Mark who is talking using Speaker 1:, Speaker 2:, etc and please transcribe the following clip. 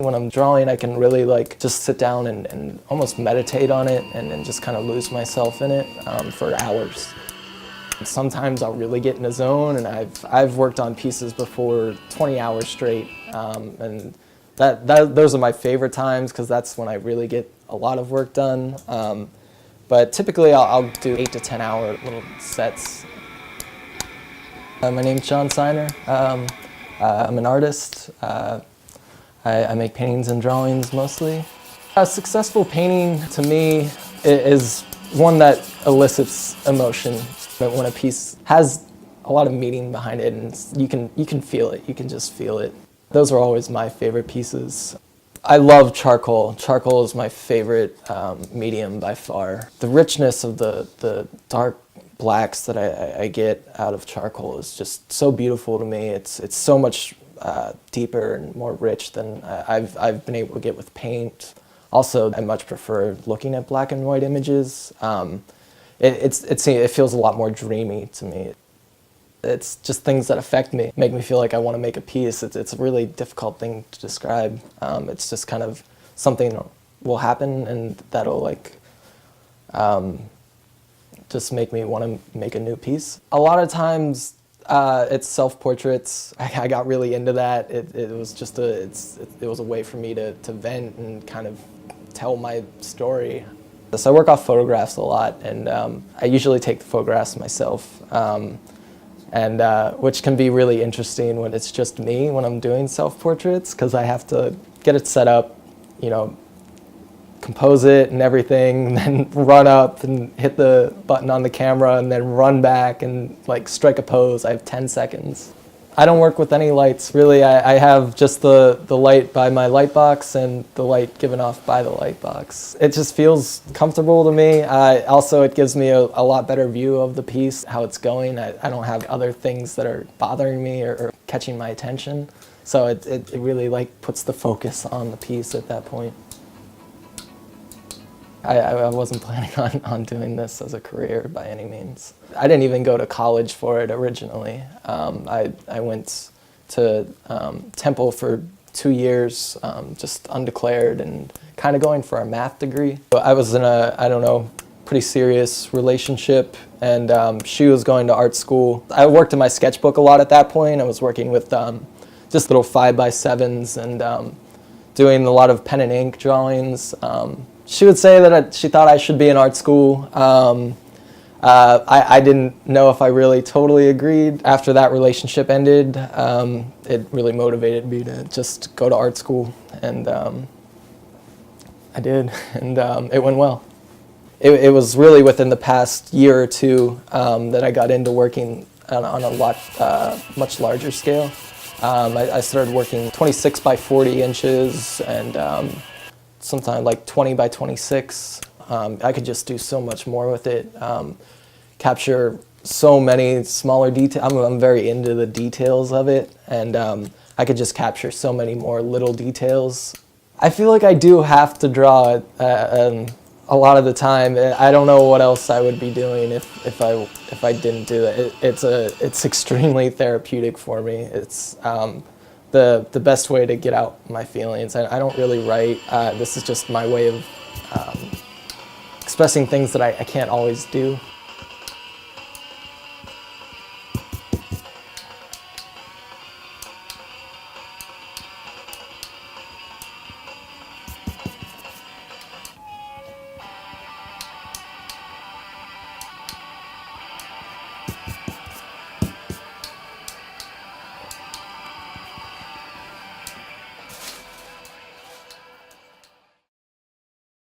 Speaker 1: When I'm drawing, I can really like just sit down and almost meditate on it and just kind of lose myself in it for hours. Sometimes I'll really get in a zone, and I've worked on pieces before 20 hours straight, and those are my favorite times because that's when I really get a lot of work done. But typically I'll do 8 to 10 hour little sets. My name's John Syner. I'm an artist. I make paintings and drawings mostly. A successful painting to me is one that elicits emotion. When a piece has a lot of meaning behind it, and you can feel it. You can just feel it. Those are always my favorite pieces. I love charcoal. Charcoal is my favorite medium by far. The richness of the dark blacks that I get out of charcoal is just so beautiful to me. It's so much deeper and more rich than I've been able to get with paint. Also, I much prefer looking at black and white images. It feels a lot more dreamy to me. It's just things that affect me, make me feel like I want to make a piece. It's a really difficult thing to describe. It's just kind of something will happen and that'll like just make me want to make a new piece. A lot of times it's self-portraits. I got really into that. It was a way for me to vent and kind of tell my story. So I work off photographs a lot, and I usually take the photographs myself. Which can be really interesting when it's just me when I'm doing self-portraits, because I have to get it set up, you know, compose it and everything, and then run up and hit the button on the camera and then run back and like strike a pose. I have 10 seconds. I don't work with any lights, really. I have just the light by my light box and the light given off by the light box. It just feels comfortable to me. Also, it gives me a lot better view of the piece, how it's going. I don't have other things that are bothering me or catching my attention. So it really like puts the focus on the piece at that point. I wasn't planning on doing this as a career by any means. I didn't even go to college for it originally. I went to Temple for 2 years, just undeclared and kind of going for a math degree. I was in a, I don't know, pretty serious relationship, and she was going to art school. I worked in my sketchbook a lot at that point. I was working with just little 5x7s and doing a lot of pen and ink drawings. She would say that she thought I should be in art school. I didn't know if I really totally agreed. After that relationship ended, it really motivated me to just go to art school, and I did, and it went well. It was really within the past year or two that I got into working on a lot much larger scale. I started working 26 by 40 inches and sometimes like 20 by 26. I could just do so much more with it. Capture so many smaller details. I'm very into the details of it, and I could just capture so many more little details. I feel like I do have to draw a lot of the time. I don't know what else I would be doing if I didn't do it. It's extremely therapeutic for me. It's the best way to get out my feelings. I don't really write. This is just my way of expressing things that I can't always do.